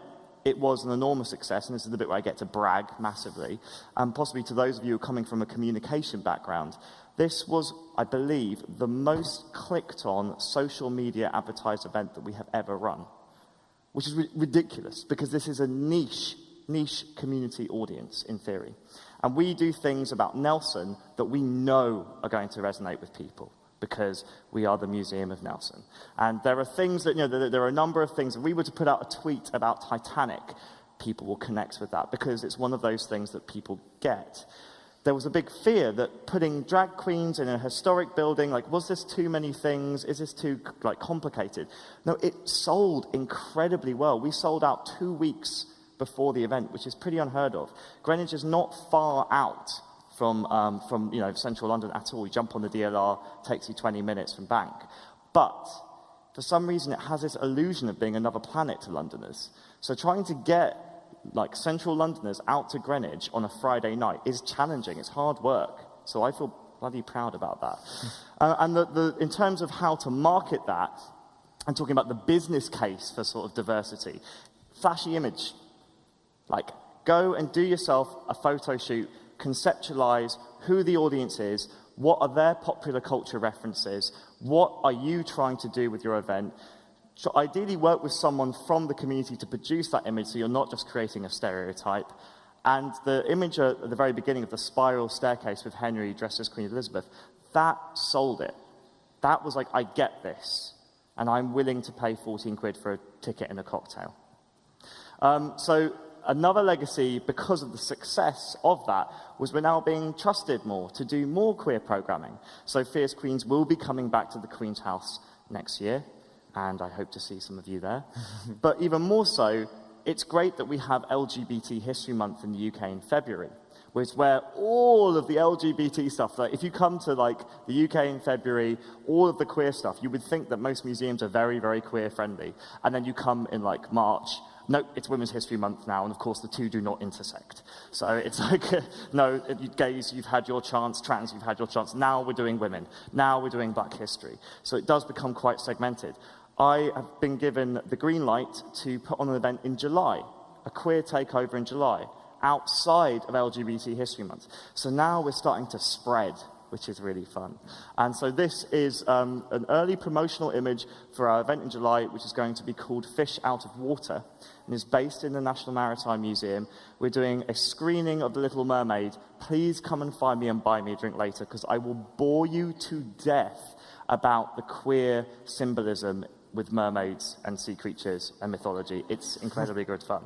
Speaker 1: It was an enormous success, and this is the bit where I get to brag massively, and possibly to those of you coming from a communication background, this was, I believe, the most clicked on social media advertised event that we have ever run, which is ridiculous, because this is a niche community audience, in theory. And we do things about Nelson that we know are going to resonate with people, because we are the Museum of Nelson. And there are things that, there are a number of things. If we were to put out a tweet about Titanic, people will connect with that, because it's one of those things that people get. there was a big fear that putting drag queens in a historic building, like, was this too many things? Is this too, like, complicated? No, it sold incredibly well. We sold out 2 weeks before the event, which is pretty unheard of. Greenwich is not far out from central London at all. You jump on the DLR, takes you 20 minutes from Bank. But for some reason, it has this illusion of being another planet to Londoners. So trying to get like central Londoners out to Greenwich on a Friday night is challenging. It's hard work. So I feel bloody proud about that. And in terms of how to market that, I'm talking about the business case for sort of diversity. Flashy image. Like, go and do yourself a photo shoot, conceptualize who the audience is, what are their popular culture references, what are you trying to do with your event. So ideally work with someone from the community to produce that image so you're not just creating a stereotype. And the image at the very beginning of the spiral staircase with Henry dressed as Queen Elizabeth, that sold it. That was like, I get this, and I'm willing to pay 14 quid for a ticket and a cocktail. So another legacy, because of the success of that, was we're now being trusted more to do more queer programming. So Fierce Queens will be coming back to the Queen's House next year, and I hope to see some of you there. But even more so, it's great that we have LGBT History Month in the UK in February, which is where all of the LGBT stuff, like if you come to like the UK in February, all of the queer stuff, you would think that most museums are very, very queer friendly. And then you come in like March, nope, it's Women's History Month now, and of course the two do not intersect. So it's like, no, gays, you've had your chance, trans, you've had your chance, now we're doing women, now we're doing Black history. So it does become quite segmented. I have been given the green light to put on an event in July, a queer takeover in July, outside of LGBT History Month. So now we're starting to spread, which is really fun. And so this is an early promotional image for our event in July, which is going to be called Fish Out of Water, and is based in the National Maritime Museum. We're doing a screening of The Little Mermaid. Please come and find me and buy me a drink later, because I will bore you to death about the queer symbolism with mermaids and sea creatures and mythology. It's incredibly good fun.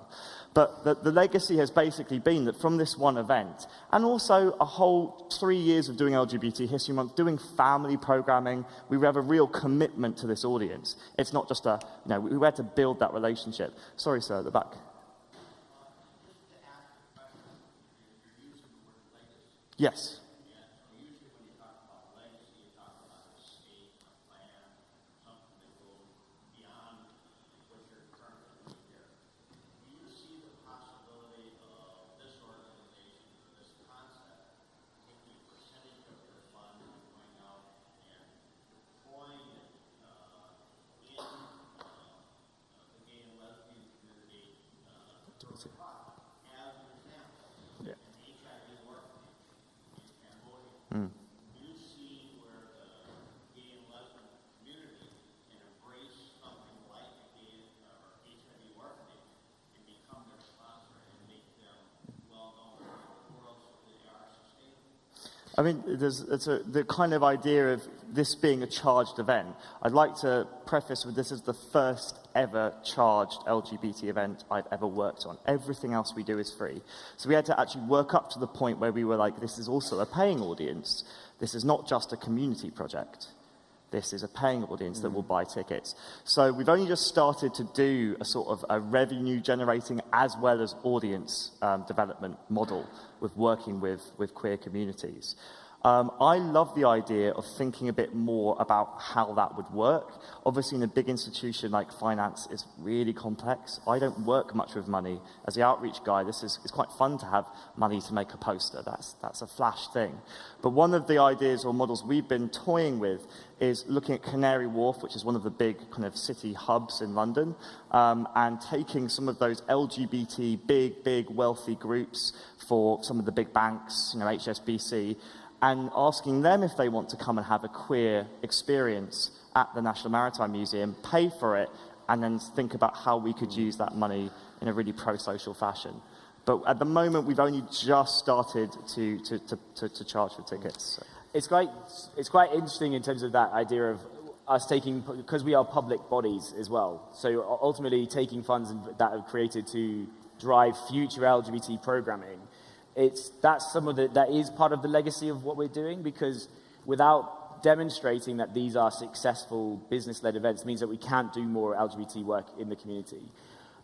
Speaker 1: But the legacy has basically been that from this one event, and also a whole 3 years of doing LGBT History Month, doing family programming, we have a real commitment to this audience. It's not just we had to build that relationship. Sorry, sir, at the back. Yes. I mean, the kind of idea of this being a charged event. I'd like to preface with this is the first ever charged LGBT event I've ever worked on. Everything else we do is free. So we had to actually work up to the point where we were like, this is also a paying audience. This is not just a community project. This is a paying audience that will buy tickets. So we've only just started to do a sort of a revenue generating as well as audience development model with working with queer communities. I love the idea of thinking a bit more about how that would work. Obviously, in a big institution like finance, it's really complex. I don't work much with money. As the outreach guy, it's quite fun to have money to make a poster. That's a flash thing. But one of the ideas or models we've been toying with is looking at Canary Wharf, which is one of the big kind of city hubs in London, and taking some of those LGBT, big, wealthy groups for some of the big banks, HSBC, and asking them if they want to come and have a queer experience at the National Maritime Museum, pay for it, and then think about how we could use that money in a really pro-social fashion. But at the moment, we've only just started to charge for tickets. So.
Speaker 2: It's quite interesting in terms of that idea of us taking, because we are public bodies as well, so ultimately taking funds that are created to drive future LGBT programming that is part of the legacy of what we're doing, because without demonstrating that these are successful business-led events means that we can't do more LGBT work in the community.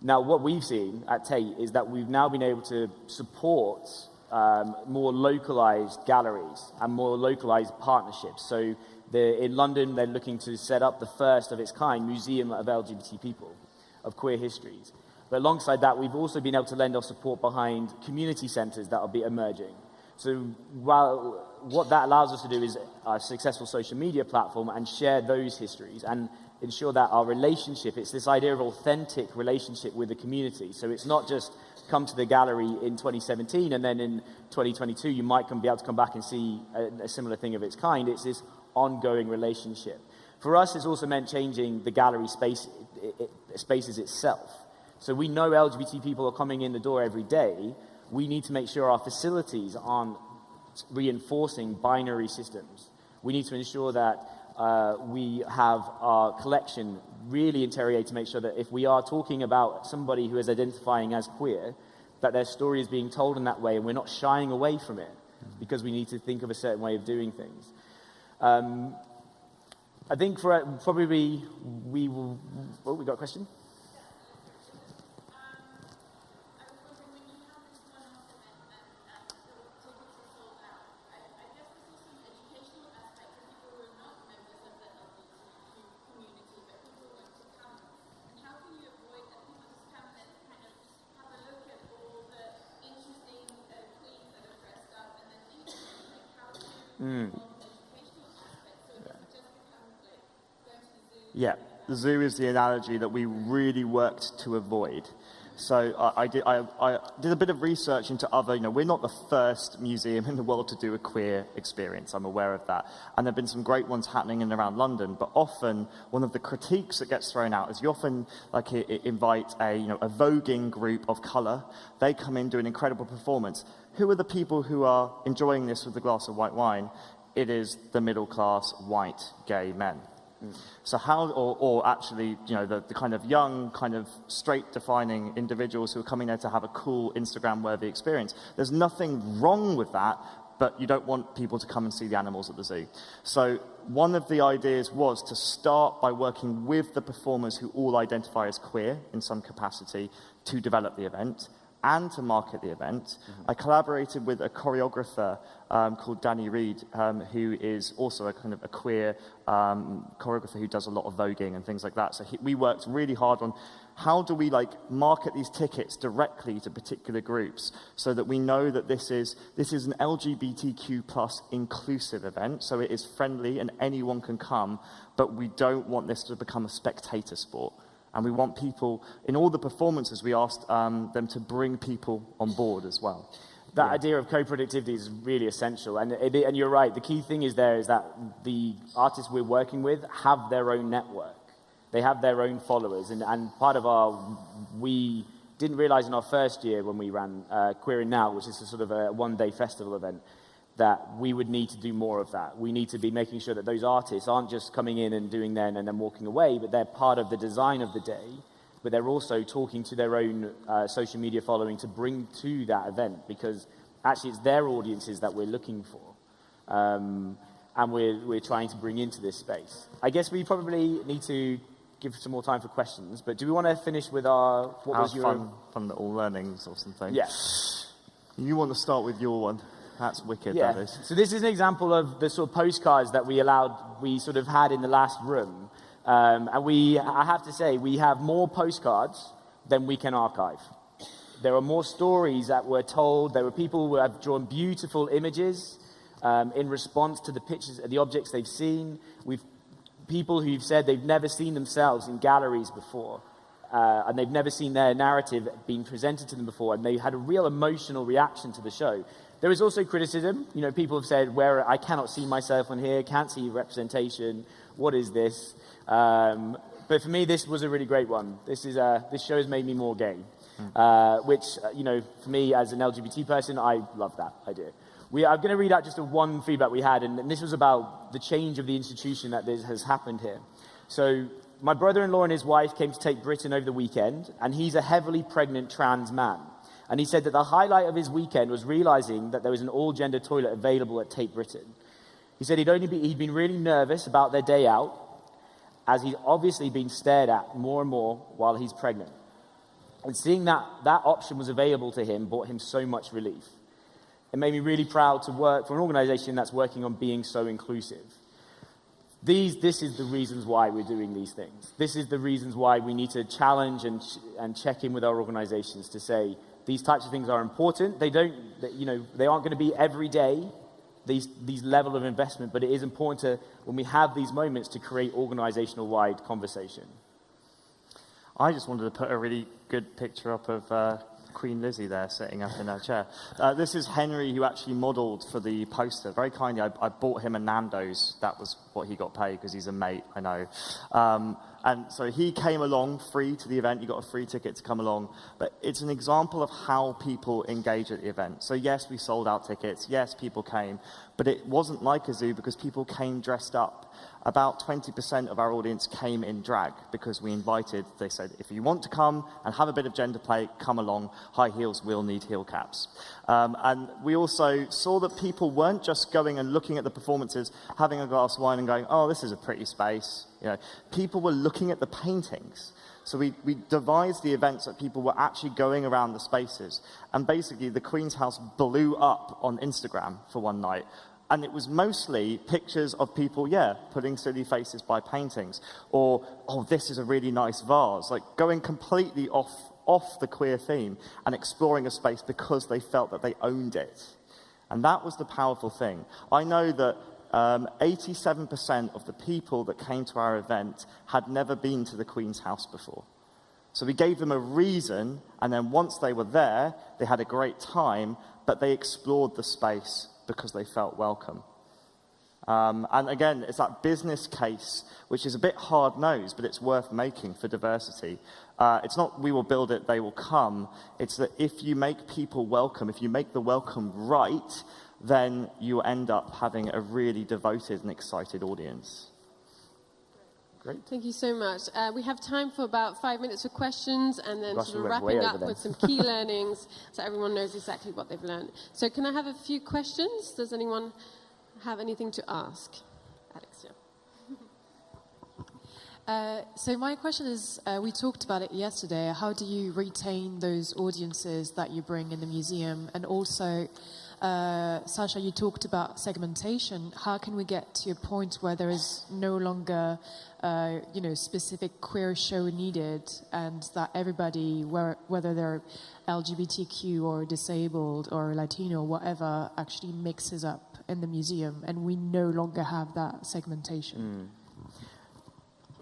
Speaker 2: Now, what we've seen at Tate is that we've now been able to support more localized galleries and more localized partnerships. So in London, they're looking to set up the first of its kind museum of LGBT people, of queer histories. But alongside that, we've also been able to lend our support behind community centers that will be emerging. So while what that allows us to do is a successful social media platform and share those histories and ensure that our relationship, it's this idea of authentic relationship with the community. So it's not just come to the gallery in 2017 and then in 2022 you might be able to come back and see a similar thing of its kind. It's this ongoing relationship. For us, it's also meant changing the gallery spaces itself. So we know LGBT people are coming in the door every day. We need to make sure our facilities aren't reinforcing binary systems. We need to ensure that we have our collection really interrogated to make sure that if we are talking about somebody who is identifying as queer, that their story is being told in that way and we're not shying away from it because we need to think of a certain way of doing things. I think for probably we will... Oh, we got a question?
Speaker 1: Yeah, the zoo is the analogy that we really worked to avoid. So I did a bit of research into other, we're not the first museum in the world to do a queer experience, I'm aware of that. And there have been some great ones happening in and around London, but often one of the critiques that gets thrown out is you often invite a voguing group of colour. They come in, do an incredible performance. Who are the people who are enjoying this with a glass of white wine? It is the middle class, white, gay men. So how, or actually, the kind of young, kind of straight-defining individuals who are coming there to have a cool Instagram-worthy experience. There's nothing wrong with that, but you don't want people to come and see the animals at the zoo. So one of the ideas was to start by working with the performers who all identify as queer in some capacity to develop the event and to market the event. Mm-hmm. I collaborated with a choreographer called Danny Reed, who is also a kind of a queer choreographer who does a lot of voguing and things like that. So we worked really hard on how do we market these tickets directly to particular groups so that we know that this is an LGBTQ plus inclusive event, so it is friendly and anyone can come, but we don't want this to become a spectator sport. And we want people, in all the performances, we asked them to bring people on board as well.
Speaker 2: That idea of co-productivity is really essential. And you're right, the key thing is that the artists we're working with have their own network. They have their own followers. And part of we didn't realize in our first year when we ran Queer in Now, which is a sort of a one-day festival event, that we would need to do more of that. We need to be making sure that those artists aren't just coming in and doing then and then walking away, but they're part of the design of the day, but they're also talking to their own social media following to bring to that event, because actually it's their audiences that we're looking for, and we're trying to bring into this space. I guess we probably need to give some more time for questions, but do we want to finish with our
Speaker 1: fun little learnings or something?
Speaker 2: Yeah.
Speaker 1: You want to start with your one? That's wicked,
Speaker 2: yeah.
Speaker 1: That is.
Speaker 2: So this is an example of the sort of postcards that we sort of had in the last room. And I have to say, we have more postcards than we can archive. There are more stories that were told. There were people who have drawn beautiful images in response to the pictures, the objects they've seen. We've people who've said they've never seen themselves in galleries before. And they've never seen their narrative being presented to them before, and they had a real emotional reaction to the show. There is also criticism. People have said, I cannot see myself on here, can't see representation, what is this? But for me, this was a really great one. This show has made me more gay, which, for me as an LGBT person, I love that idea. I'm going to read out just one feedback we had, and this was about the change of the institution that has happened here. So my brother-in-law and his wife came to Tate Britain over the weekend, and he's a heavily pregnant trans man. And he said that the highlight of his weekend was realizing that there was an all-gender toilet available at Tate Britain. He said he'd been really nervous about their day out, as he'd obviously been stared at more and more while he's pregnant. And seeing that option was available to him brought him so much relief. It made me really proud to work for an organization that's working on being so inclusive. This is the reasons why we're doing these things. This is the reasons why we need to challenge and check in with our organizations to say, these types of things are important. They aren't going to be every day, these level of investment, but it is important to, when we have these moments, to create organizational-wide conversation.
Speaker 1: I just wanted to put a really good picture up of Queen Lizzie there sitting up in her chair. This is Henry, who actually modelled for the poster. Very kindly, I bought him a Nando's. That was what he got paid because he's a mate, I know. And so he came along free to the event. You got a free ticket to come along. But it's an example of how people engage at the event. So yes, we sold out tickets. Yes, people came. But it wasn't like a zoo because people came dressed up. About 20% of our audience came in drag because we invited, they said, if you want to come and have a bit of gender play, come along. High heels will need heel caps. And we also saw that people weren't just going and looking at the performances, having a glass of wine and going, oh, this is a pretty space. People were looking at the paintings. So we devised the events that people were actually going around the spaces. And basically, the Queen's House blew up on Instagram for one night. And it was mostly pictures of people, putting silly faces by paintings. Or, oh, this is a really nice vase. Like going completely off the queer theme and exploring a space because they felt that they owned it. And that was the powerful thing. I know that 87% of the people that came to our event had never been to the Queen's House before. So we gave them a reason, and then once they were there, they had a great time, but they explored the space because they felt welcome. And again, it's that business case, which is a bit hard-nosed, but it's worth making for diversity. It's not we will build it, they will come. It's that if you make people welcome, if you make the welcome right, then you end up having a really devoted and excited audience.
Speaker 2: Great.
Speaker 3: Thank you so much. We have time for about 5 minutes for questions and then sort of
Speaker 2: we went
Speaker 3: wrapping
Speaker 2: way
Speaker 3: up
Speaker 2: over
Speaker 3: with some key learnings so everyone knows exactly what they've learned. So can I have a few questions? Does anyone have anything to ask? Alex,
Speaker 6: So my question is, we talked about it yesterday, how do you retain those audiences that you bring in the museum? And also, Sasha, you talked about segmentation. How can we get to a point where there is no longer specific queer show needed, and that everybody, whether they're LGBTQ or disabled or Latino, whatever, actually mixes up in the museum, and we no longer have that segmentation?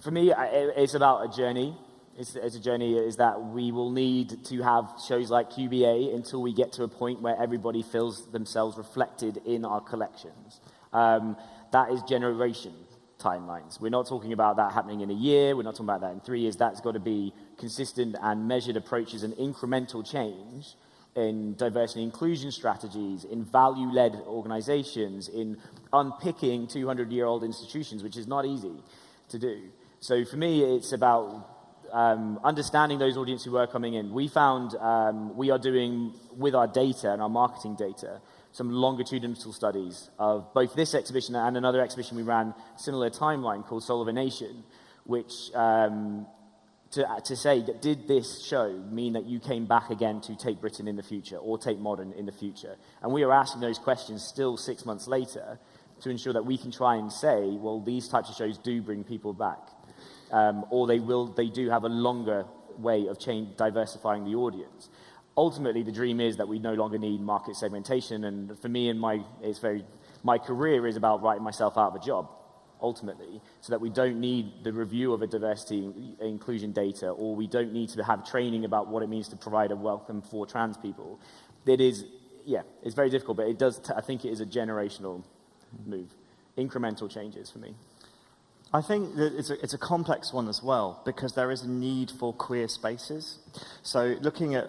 Speaker 2: For me, it's about a journey. It's a journey is that we will need to have shows like QBA until we get to a point where everybody feels themselves reflected in our collections. That is generation timelines. We're not talking about that happening in a year. We're not talking about that in 3 years. That's got to be consistent and measured approaches and incremental change in diversity and inclusion strategies, in value-led organizations, in unpicking 200-year-old institutions, which is not easy to do. So for me, it's about understanding those audiences who are coming in. We found we are doing, with our data and our marketing data, some longitudinal studies of both this exhibition and another exhibition we ran, similar timeline, called Soul of a Nation, which to say, did this show mean that you came back again to Tate Britain in the future or Tate Modern in the future? And we are asking those questions still 6 months later to ensure that we can try and say, well, these types of shows do bring people back. Or they do have a longer way of diversifying the audience. Ultimately, the dream is that we no longer need market segmentation, and for me, my career is about writing myself out of a job, ultimately, so that we don't need the review of a diversity inclusion data, or we don't need to have training about what it means to provide a welcome for trans people. It's very difficult, but it does. I think it is a generational move, incremental changes for me.
Speaker 1: I think that it's a complex one as well, because there is a need for queer spaces. So looking at,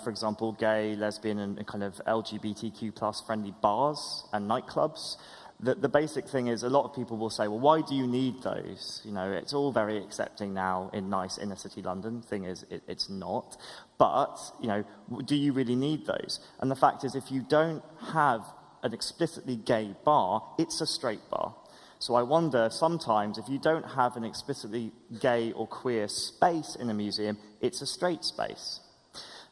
Speaker 1: for example, gay, lesbian, and kind of LGBTQ plus friendly bars and nightclubs, the basic thing is a lot of people will say, well, why do you need those? You know, it's all very accepting now in nice inner city London. Thing is, it's not. But, you know, do you really need those? And the fact is, if you don't have an explicitly gay bar, it's a straight bar. So I wonder sometimes if you don't have an explicitly gay or queer space in a museum, it's a straight space.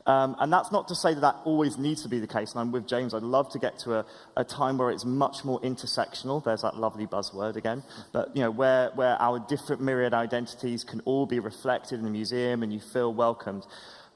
Speaker 1: And that's not to say that that always needs to be the case, and I'm with James. I'd love to get to a time where it's much more intersectional. There's that lovely buzzword again. But, you know, where our different myriad identities can all be reflected in the museum and you feel welcomed.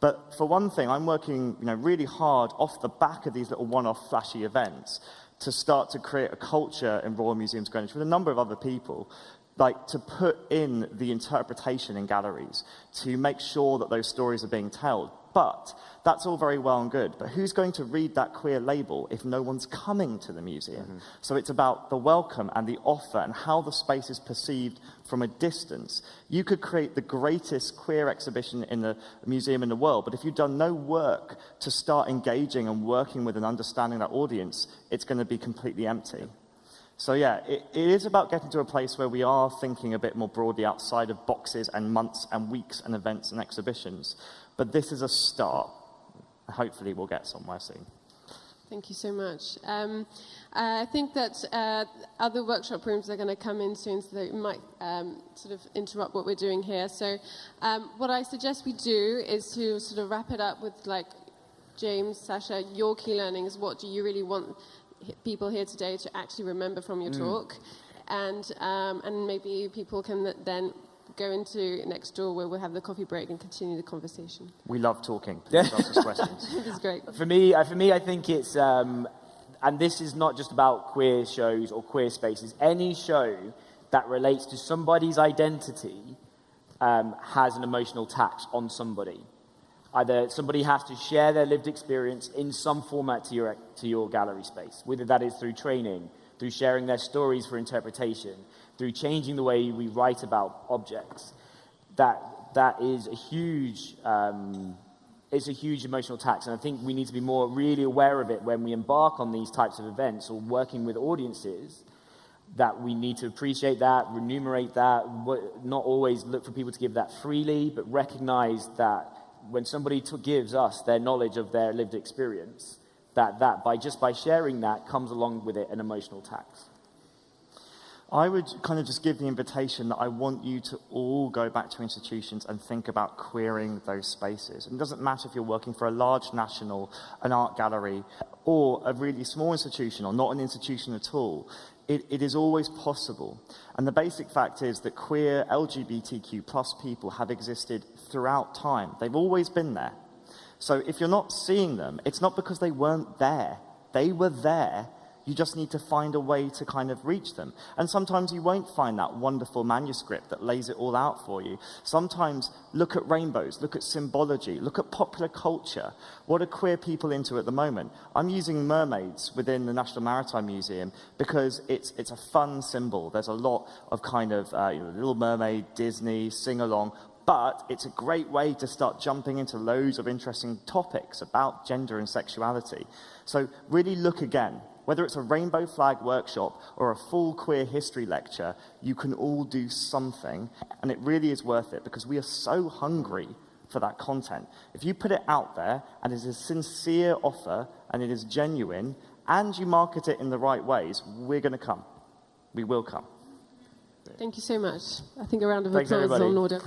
Speaker 1: But for one thing, I'm working, you know, really hard off the back of these little one-off flashy events to start to create a culture in Royal Museums Greenwich with a number of other people, like to put in the interpretation in galleries, to make sure that those stories are being told. But that's all very well and good. But who's going to read that queer label if no one's coming to the museum? Mm-hmm. So it's about the welcome and the offer and how the space is perceived from a distance. You could create the greatest queer exhibition in the museum in the world, but if you've done no work to start engaging and working with and understanding that audience, it's going to be completely empty. So yeah, it is about getting to a place where we are thinking a bit more broadly outside of boxes and months and weeks and events and exhibitions. But this is a start. Hopefully we'll get somewhere soon.
Speaker 7: Thank you so much. I think that other workshop rooms are going to come in soon, so they might sort of interrupt what we're doing here. So what I suggest we do is to sort of wrap it up with, like, James, Sasha, your key learnings. What do you really want people here today to actually remember from your talk? And maybe people can then go into next door where we'll have the coffee break and continue the conversation.
Speaker 1: We love talking. Please ask us questions.
Speaker 7: It's great.
Speaker 2: For me, I think it's, and this is not just about queer shows or queer spaces. Any show that relates to somebody's identity has an emotional tax on somebody. Either somebody has to share their lived experience in some format to your gallery space, whether that is through training, through sharing their stories for interpretation, through changing the way we write about objects. That is a huge, it's a huge emotional tax, and I think we need to be more really aware of it when we embark on these types of events or working with audiences, that we need to appreciate that, remunerate that, not always look for people to give that freely, but recognize that when somebody gives us their knowledge of their lived experience, that by sharing that comes along with it an emotional tax.
Speaker 1: I would kind of just give the invitation that I want you to all go back to institutions and think about queering those spaces. And it doesn't matter if you're working for a large national, an art gallery, or a really small institution, or not an institution at all. It is always possible. And the basic fact is that queer LGBTQ plus people have existed throughout time. They've always been there. So if you're not seeing them, it's not because they weren't there. They were there. You just need to find a way to kind of reach them. And sometimes you won't find that wonderful manuscript that lays it all out for you. Sometimes look at rainbows, look at symbology, look at popular culture. What are queer people into at the moment? I'm using mermaids within the National Maritime Museum because it's a fun symbol. There's a lot of kind of Little Mermaid, Disney, sing-along. But it's a great way to start jumping into loads of interesting topics about gender and sexuality. So really look again. Whether it's a rainbow flag workshop or a full queer history lecture, you can all do something, and it really is worth it because we are so hungry for that content. If you put it out there and it is a sincere offer and it is genuine and you market it in the right ways, we're going to come. We will come.
Speaker 7: Thank you so much. I think a round of
Speaker 2: Thanks,
Speaker 7: applause is
Speaker 2: everybody.
Speaker 7: on order.